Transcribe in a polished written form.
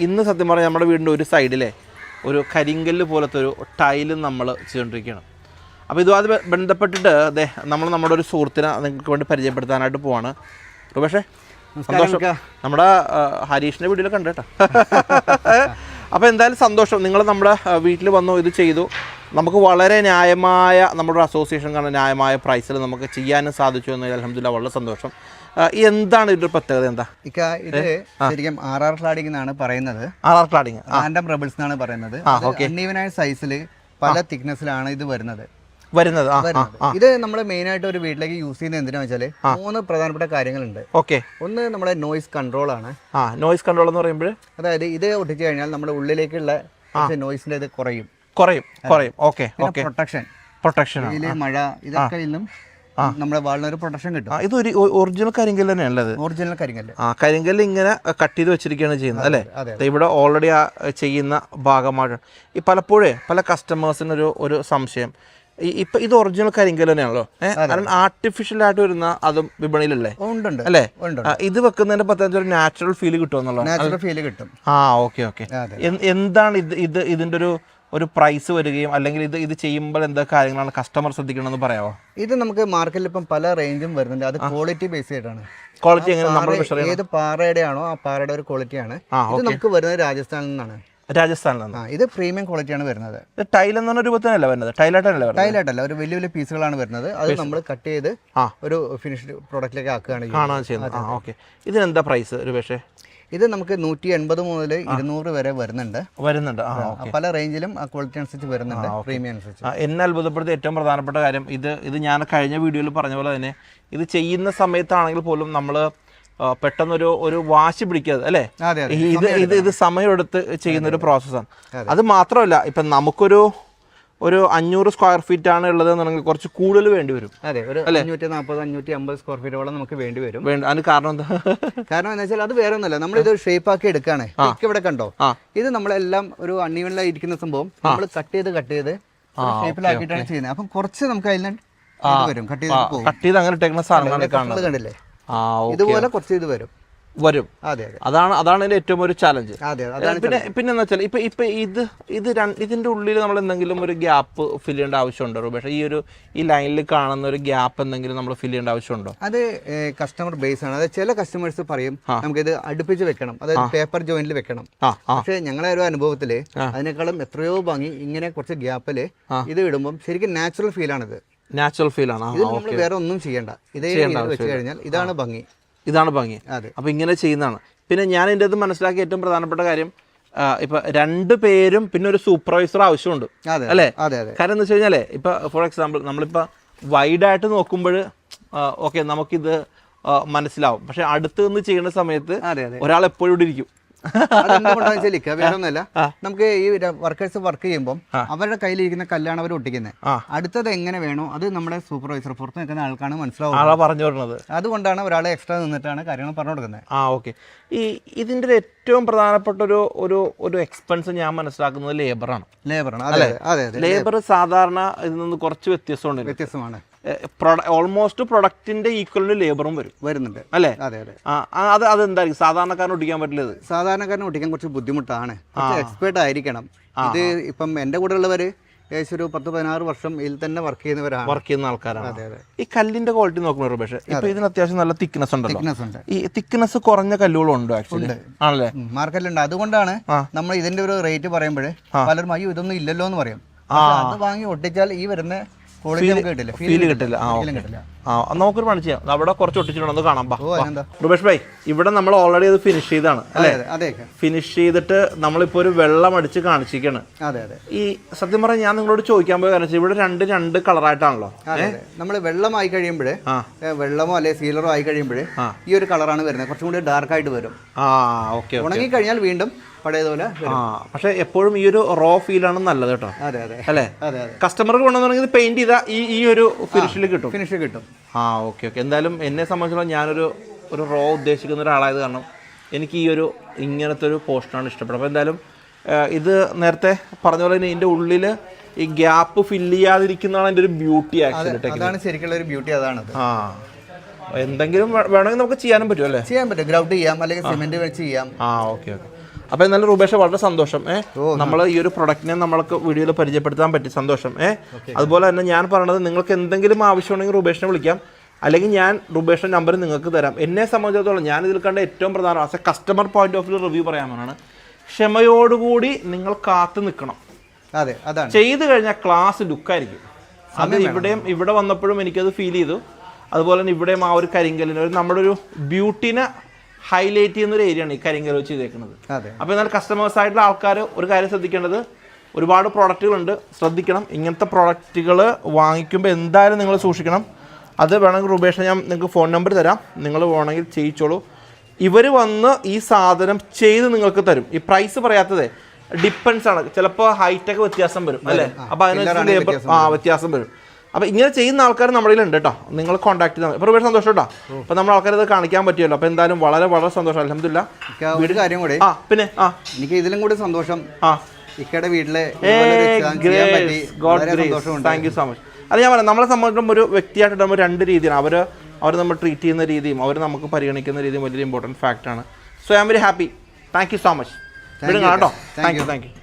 ഇന്ന് സത്യം പറഞ്ഞാൽ നമ്മുടെ വീടിൻ്റെ ഒരു സൈഡിലെ ഒരു കരിങ്കല്ല് പോലത്തെ ഒരു ടൈലും നമ്മൾ ചെയ്തുകൊണ്ടിരിക്കുകയാണ്. അപ്പോൾ ഇതുമായി ബന്ധപ്പെട്ടിട്ട് നമ്മുടെ ഒരു സുഹൃത്തിനെ നിങ്ങൾക്ക് വേണ്ടി പരിചയപ്പെടുത്താനായിട്ട് പോവാണ്. പക്ഷേ സന്തോഷം, നമ്മുടെ ഹരീഷിൻ്റെ വീഡിയോയിൽ കണ്ടു കേട്ടോ. അപ്പോൾ എന്തായാലും സന്തോഷം, നിങ്ങൾ നമ്മുടെ വീട്ടിൽ വന്നു ഇത് ചെയ്തു. നമുക്ക് വളരെ ന്യായമായ നമ്മുടെ അസോസിയേഷൻ കാരണം ന്യായമായ പ്രൈസിൽ നമുക്ക് ചെയ്യാനും സാധിച്ചു എന്നതിൽ അൽഹംദുലില്ലാഹ് വളരെ സന്തോഷം. എന്താണ് ഇതിന്റെ പ്രത്യേകത? എന്താ ഇത് ശരിക്കും RR ക്ലാഡിംഗ് എന്നാണ് പറയുന്നത്. RR ക്ലാഡിംഗ് റാൻഡം റബിൾസ് എന്നാണ് പറയുന്നത്. അൺഈവനായ സൈസിൽ പല തിക്നെസ്സിലാണ് ഇത് വരുന്നത്. ഇത് നമ്മൾ മെയിൻ ആയിട്ട് ഒരു വീട്ടിലേക്ക് യൂസ് ചെയ്യുന്നത് എന്തിനാ വെച്ചാല് 3 പ്രധാനപ്പെട്ട കാര്യങ്ങളുണ്ട്. ഒന്ന് നമ്മുടെ നോയിസ് കൺട്രോൾ ആണ്. നോയിസ് കൺട്രോൾ എന്ന് പറയുമ്പോൾ അതായത് ഇത് ഒട്ടിച്ചു കഴിഞ്ഞാൽ നമ്മുടെ ഉള്ളിലേക്കുള്ള നോയിസിന്റെ ഇത് കുറയും. പ്രൊട്ടക്ഷൻ മഴ ഇതൊക്കെ നിന്നും നമ്മുടെ വാളിനൊരു പ്രൊട്ടക്ഷൻ കിട്ടും. ഇത് ഒരു ഒറിജിനൽ കരിങ്കല്ല് തന്നെയല്ലത്? ഒറിജിനൽ കരിങ്കല്ല്. കരിങ്കല്ല് ഇങ്ങനെ കട്ട് ചെയ്ത് വെച്ചിരിക്കുകയാണ് ചെയ്യുന്നത് അല്ലേ? ഇവിടെ ഓൾറെഡി ചെയ്യുന്ന ഭാഗമായിട്ട് ഈ പല കസ്റ്റമേഴ്സിനൊരു ഒരു സംശയം, ഇപ്പൊ ഇത് ഒറിജിനൽ കരിങ്കല്ല് തന്നെയാണല്ലോ, കാരണം ആർട്ടിഫിഷ്യൽ ആയിട്ട് വരുന്ന അതും വിപണിയിലല്ലേ അല്ലേ? ഇത് വെക്കുന്നതിന്റെ പ്രത്യേകിച്ച് ഒരു നാച്ചുറൽ ഫീൽ കിട്ടും. ഓക്കെ. എന്താണ് ഇതിന്റെ ഒരു പ്രൈസ് വരികയും അല്ലെങ്കിൽ ഇത് ചെയ്യുമ്പോൾ എന്താ കാര്യങ്ങളാണ് കസ്റ്റമർ ശ്രദ്ധിക്കണമെന്ന് പറയാമോ? ഇത് നമുക്ക് മാർക്കറ്റിൽ ഇപ്പം പല റേഞ്ചും വരുന്നുണ്ട്. അത് ക്വാളിറ്റി ബേസ് ആയിട്ടാണ്. ക്വാളിറ്റി എങ്ങനെ നമ്മൾ ഏത് പാറയുടെ ആണോ ആ പാറയുടെ ഒരു ക്വാളിറ്റിയാണ്. ഇത് നമുക്ക് വരുന്നത് രാജസ്ഥാനിൽ നിന്നാണ്. ഇത് പ്രീമിയം ക്വാളിറ്റിയാണ് വരുന്നത്. ടൈൽ എന്ന രൂപത്തിനല്ല വരുന്നത്, ടൈലായിട്ടല്ല, ഒരു വലിയ വലിയ പീസുകളാണ് വരുന്നത്. അത് നമ്മൾ കട്ട് ചെയ്ത് ഒരു ഫിനിഷ്ഡ് പ്രോഡക്റ്റിലേക്ക് ആക്കുകയാണ് ചെയ്യുന്നത്. ഇതിനെന്താ പ്രൈസ് ഒരു പക്ഷേ? ഇത് നമുക്ക് 180 മുതൽ 200 വരെ വരുന്നുണ്ട്. പല റേഞ്ചിലും ക്വാളിറ്റി അനുസരിച്ച് വരുന്നുണ്ട്, പ്രീമിയം അനുസരിച്ച്. എന്നെ അത്ഭുതപ്പെടുത്തിയ ഏറ്റവും പ്രധാനപ്പെട്ട കാര്യം ഇത് ഞാൻ കഴിഞ്ഞ വീഡിയോയിൽ പറഞ്ഞ പോലെ തന്നെ ഇത് ചെയ്യുന്ന സമയത്താണെങ്കിൽ പോലും നമ്മൾ പെട്ടെന്നൊരു വാശി പിടിക്കാതെ അല്ലേ, ഇത് സമയമെടുത്ത് ചെയ്യുന്ന ഒരു പ്രോസസ്സാണ്. അത് മാത്രമല്ല ഇപ്പം നമുക്കൊരു 500 സ്ക്വയർ ഫീറ്റ് ആണ് ഉള്ളത് എന്നുണ്ടെങ്കിൽ കുറച്ച് കൂടുതൽ വേണ്ടി വരും. അതെ, ഒരു 540-550 സ്ക്വയർ ഫീറ്റോളം നമുക്ക് വേണ്ടി വരും. അതിന് കാരണം എന്താ? കാരണം എന്താ വെച്ചാൽ അത് വേറെ ഒന്നുമല്ല, നമ്മളിത് ഷേപ്പ് ആക്കി എടുക്കുകയാണ്. ഇവിടെ കണ്ടോ, ഇത് നമ്മളെല്ലാം ഒരു അൺഈവനിലായി ഇരിക്കുന്ന സംഭവം നമ്മൾ കട്ട് ചെയ്ത് ഷേപ്പിലാക്കിയിട്ടാണ് ചെയ്യുന്നത്. അപ്പം കുറച്ച് നമുക്ക് അതിൽ വരും, കട്ട് ചെയ്ത് അങ്ങനെ ഇട്ടേക്കുന്ന സാധനങ്ങൾ കണ്ടില്ലേ, ഇതുപോലെ കുറച്ച് ഇത് വരും. അതാണ് ഇതിന്റെ ഏറ്റവും ഒരു ചാലഞ്ച്. പിന്നെ എന്താ വെച്ചാൽ ഇപ്പൊ ഇതിന്റെ ഉള്ളിൽ നമ്മൾ എന്തെങ്കിലും ഒരു ഗ്യാപ്പ് ഫിൽ ചെയ്യേണ്ട ആവശ്യമുണ്ടോ? പക്ഷേ ഈ ലൈനിൽ കാണുന്ന ഒരു ഗ്യാപ്പ് എന്തെങ്കിലും നമ്മൾ ഫിൽ ചെയ്യേണ്ട ആവശ്യമുണ്ടോ? അത് കസ്റ്റമർ ബേസ് ആണ്. അതായത് ചില കസ്റ്റമേഴ്സ് പറയും നമുക്കിത് അടുപ്പിച്ച് വെക്കണം, അതായത് പേപ്പർ ജോയിന്റിൽ വെക്കണം. പക്ഷെ ഞങ്ങളുടെ ഒരു അനുഭവത്തില് അതിനേക്കാളും എത്രയോ ഭംഗി ഇങ്ങനെ കുറച്ച് ഗ്യാപ്പില് ഇത് ഇടുമ്പോൾ ശരിക്കും നാച്ചുറൽ ഫീൽ ആണിത്. നാച്ചുറൽ ഫീൽ ആണ്. ഇത് നമ്മൾ വേറെ ഒന്നും ചെയ്യണ്ട, ഇതേ വെച്ച് കഴിഞ്ഞാൽ ഇതാണ് ഭംഗി. അപ്പൊ ഇങ്ങനെ ചെയ്യുന്നതാണ്. പിന്നെ ഞാൻ എൻ്റെ അത് മനസ്സിലാക്കിയ ഏറ്റവും പ്രധാനപ്പെട്ട കാര്യം, ഇപ്പൊ 2 പേരും പിന്നെ ഒരു സൂപ്പർവൈസർ ആവശ്യമുണ്ട് അല്ലേ? കാരണം എന്താ വെച്ച് കഴിഞ്ഞാലേ, ഇപ്പൊ ഫോർ എക്സാമ്പിൾ നമ്മളിപ്പോ വൈഡായിട്ട് നോക്കുമ്പോൾ ഓക്കെ നമുക്കിത് മനസ്സിലാവും, പക്ഷെ അടുത്ത് നിന്ന് ചെയ്യുന്ന സമയത്ത് ഒരാൾ എപ്പോഴും ഇവിടെ ഇരിക്കും. വേറൊന്നുമല്ല, നമുക്ക് ഈ വർക്കേഴ്സ് വർക്ക് ചെയ്യുമ്പോൾ അവരുടെ കയ്യിലിരിക്കുന്ന കല്ലാണ് അവർ ഒട്ടിക്കുന്നത്. അടുത്തത് എങ്ങനെ വേണോ അത് നമ്മുടെ സൂപ്പർവൈസർ പുറത്ത് നിൽക്കുന്ന ആൾക്കാണ് മനസ്സിലാവുന്നത്, പറഞ്ഞു വരുന്നത്. അതുകൊണ്ടാണ് ഒരാളെ എക്സ്ട്രാ നിന്നിട്ടാണ് കാര്യങ്ങൾ പറഞ്ഞു കൊടുക്കുന്നത്. ഓക്കെ. ഇതിന്റെ ഏറ്റവും പ്രധാനപ്പെട്ട ഒരു എക്സ്പെൻസ് ഞാൻ മനസ്സിലാക്കുന്നത് ലേബറാണ്. ലേബർ സാധാരണ ഇതിൽ നിന്ന് കുറച്ച് വ്യത്യസ്തമാണ്. ഓൾമോസ്റ്റ് പ്രൊഡക്റ്റിന്റെ ഈക്വലിന് ലേബറും വരുന്നുണ്ട് അല്ലേ? അതെന്തായിരിക്കും സാധാരണക്കാരന് ഒട്ടിക്കാൻ പറ്റില്ലത്? സാധാരണക്കാരന് ഒട്ടിക്കാൻ കുറച്ച് ബുദ്ധിമുട്ടാണ്, എക്സ്പേർട്ട് ആയിരിക്കണം. ഇത് ഇപ്പം എൻ്റെ കൂടെ ഉള്ളവര് ഏകദേശം ഒരു 10-16 വർഷം ഇതിൽ തന്നെ വർക്ക് ചെയ്യുന്ന ആൾക്കാരാണ്. ഈ കല്ലിന്റെ ക്വാളിറ്റി നോക്കുന്നത് പക്ഷേ ഇപ്പൊ ഇതിന് അത്യാവശ്യം നല്ല തിക്നെസ് ഉണ്ടല്ലോ. ഈ തിക്നെസ് കുറഞ്ഞ കല്ലുകളുണ്ടോ ആക്ച്വലി? ആണല്ലേ, മാർക്കറ്റിലുണ്ട്. അതുകൊണ്ടാണ് നമ്മൾ ഇതിന്റെ ഒരു റേറ്റ് പറയുമ്പോഴേ പലരും അയ്യോ ഇതൊന്നും ഇല്ലല്ലോ എന്ന് പറയും. അത് വാങ്ങി ഒട്ടിച്ചാൽ ഈ വരുന്ന ഫീൽ കിട്ടില്ല. നമുക്കൊരു പണി ചെയ്യാം, അവിടെ കുറച്ച് ഒട്ടിച്ചിട്ടുണ്ടെന്ന് കാണാം. റുബേഷ് ഭായ്, ഇവിടെ നമ്മൾ ഓൾറെഡി അത് ഫിനിഷ് ചെയ്താണ് അല്ലേ? ഫിനിഷ് ചെയ്തിട്ട് നമ്മളിപ്പോ ഒരു വെള്ളം അടിച്ച് കാണിച്ചിരിക്കാണ്. ഈ സത്യം പറഞ്ഞാൽ ഞാൻ നിങ്ങളോട് ചോദിക്കാൻ പോയ കാരണം ഇവിടെ രണ്ട് കളറായിട്ടാണല്ലോ. നമ്മൾ വെള്ളമായി കഴിയുമ്പോഴേ, വെള്ളമോ അല്ലെ സീലറോ ആയി കഴിയുമ്പോഴേ ഈ ഒരു കളറാണ് വരുന്നത്, കുറച്ചും കൂടി ഡാർക്ക് ആയിട്ട് വരും. ഉണങ്ങി കഴിഞ്ഞാൽ വീണ്ടും പഴയതുപോലെ. പക്ഷെ എപ്പോഴും ഈ ഒരു റോ ഫീലാണ് നല്ലത് കേട്ടോ അല്ലേ? കസ്റ്റമർക്ക് കൊണ്ടുവന്നിട്ടുണ്ടെങ്കിൽ പെയിന്റ് ചെയ്താൽ ഈ ഒരു ഫിനിഷ് കിട്ടും. ഓക്കെ. എന്തായാലും എന്നെ സംബന്ധിച്ചിടത്തോളം ഞാനൊരു റോ ഉദ്ദേശിക്കുന്ന ഒരാളായത് കാരണം എനിക്ക് ഇങ്ങനത്തെ ഒരു പോർഷനാണ് ഇഷ്ടപ്പെടുന്നത്. അപ്പോൾ എന്തായാലും ഇത് നേരത്തെ പറഞ്ഞ പോലെ തന്നെ ഇതിൻ്റെ ഉള്ളിൽ ഈ ഗ്യാപ്പ് ഫില്ല് ചെയ്യാതിരിക്കുന്നതാണ് എൻ്റെ ഒരു ബ്യൂട്ടി. അതാണ് ശരിക്കുള്ള ഒരു ബ്യൂട്ടി, അതാണ്. എന്തെങ്കിലും വേണമെങ്കിൽ നമുക്ക് ചെയ്യാനും പറ്റും അല്ലേ? ചെയ്യാൻ പറ്റും, ഗ്രൗട്ട് ചെയ്യാം അല്ലെങ്കിൽ സിമെന്റ് വെച്ച് ചെയ്യാം. ഓക്കെ. അപ്പോൾ എന്നാലും റുബേഷ് വളരെ സന്തോഷം. നമ്മൾ ഈ ഒരു പ്രൊഡക്റ്റിനെ നമ്മൾക്ക് വീഡിയോയിൽ പരിചയപ്പെടുത്താൻ പറ്റി, സന്തോഷം. അതുപോലെ തന്നെ ഞാൻ പറയണത്, നിങ്ങൾക്ക് എന്തെങ്കിലും ആവശ്യമുണ്ടെങ്കിൽ റുബേഷിനെ വിളിക്കാം, അല്ലെങ്കിൽ ഞാൻ റുബേഷിൻ്റെ നമ്പർ നിങ്ങൾക്ക് തരാം. എന്നെ സംബന്ധിച്ചിടത്തോളം ഞാൻ ഇതിൽ കണ്ട ഏറ്റവും പ്രധാനം as A customer point of view review പറയാനാണ്, ക്ഷമയോടുകൂടി നിങ്ങൾ കാത്തു നിൽക്കണം. അതെ, അതാണ്. ചെയ്തു കഴിഞ്ഞാൽ ക്ലാസ് ലുക്കായിരിക്കും. അത് ഇവിടെ വന്നപ്പോഴും എനിക്കത് ഫീൽ ചെയ്തു. അതുപോലെ തന്നെ ഇവിടെയും ആ ഒരു കരിങ്കല്ലിന് നമ്മുടെ ഒരു ബ്യൂട്ടിനെ ഹൈലൈറ്റ് ചെയ്യുന്ന ഒരു ഏരിയയാണ് ഈ കരിങ്കൽ വെച്ച് ചെയ്തേക്കുന്നത്. അപ്പോൾ എന്നാൽ കസ്റ്റമേഴ്സ് ആയിട്ടുള്ള ആൾക്കാർ ഒരു കാര്യം ശ്രദ്ധിക്കേണ്ടത്, ഒരുപാട് പ്രോഡക്റ്റുകളുണ്ട്, ശ്രദ്ധിക്കണം. ഇങ്ങനത്തെ പ്രോഡക്റ്റുകൾ വാങ്ങിക്കുമ്പോൾ എന്തായാലും നിങ്ങൾ സൂക്ഷിക്കണം. അത് വേണമെങ്കിൽ റുബേഷിന് ഞാൻ നിങ്ങൾക്ക് ഫോൺ നമ്പർ തരാം, നിങ്ങൾ വേണമെങ്കിൽ ചെയ്യിച്ചോളൂ. ഇവർ വന്ന് ഈ സാധനം ചെയ്ത് നിങ്ങൾക്ക് തരും. ഈ പ്രൈസ് പറയാത്തതേ ഡിപ്പെൻസ് ആണ്, ചിലപ്പോൾ ഹൈറ്റൊക്കെ വ്യത്യാസം വരും അല്ലേ, അപ്പോൾ അതിനനുസരിച്ച് ലേബർ വ്യത്യാസം വരും. അപ്പോൾ ഇങ്ങനെ ചെയ്യുന്ന ആൾക്കാർ നമ്മുടെ കയ്യിലുണ്ട് കേട്ടോ, നിങ്ങൾ കോൺടാക്ട് ചെയ്താൽ. ഇപ്പോൾ ഒരുപാട് സന്തോഷം കേട്ടോ, അപ്പോൾ നമ്മൾ ആൾക്കാർ ഇത് കാണിക്കാൻ പറ്റുമല്ലോ. അപ്പോൾ എന്തായാലും വളരെ വളരെ സന്തോഷം, അൽഹംദുലില്ലാ. ഒരു കാര്യം കൂടെ, പിന്നെ എനിക്ക് ഇതിലും കൂടി സന്തോഷം, ഇക്കയുടെ വീട്ടിലെ താങ്ക് യു സോ മച്ച്. അത് ഞാൻ പറയാം, നമ്മളെ സംബന്ധിച്ചിടത്തോളം ഒരു വ്യക്തിയായിട്ട് നമ്മൾ രണ്ട് രീതിയാണ്, അവർ നമ്മൾ ട്രീറ്റ് ചെയ്യുന്ന രീതിയും അവർ നമുക്ക് പരിഗണിക്കുന്ന രീതിയും വലിയൊരു ഇമ്പോർട്ടൻറ്റ് ഫാക്റ്റാണ്. So I am very happy. Thank you so much. കേട്ടോ, താങ്ക് യു.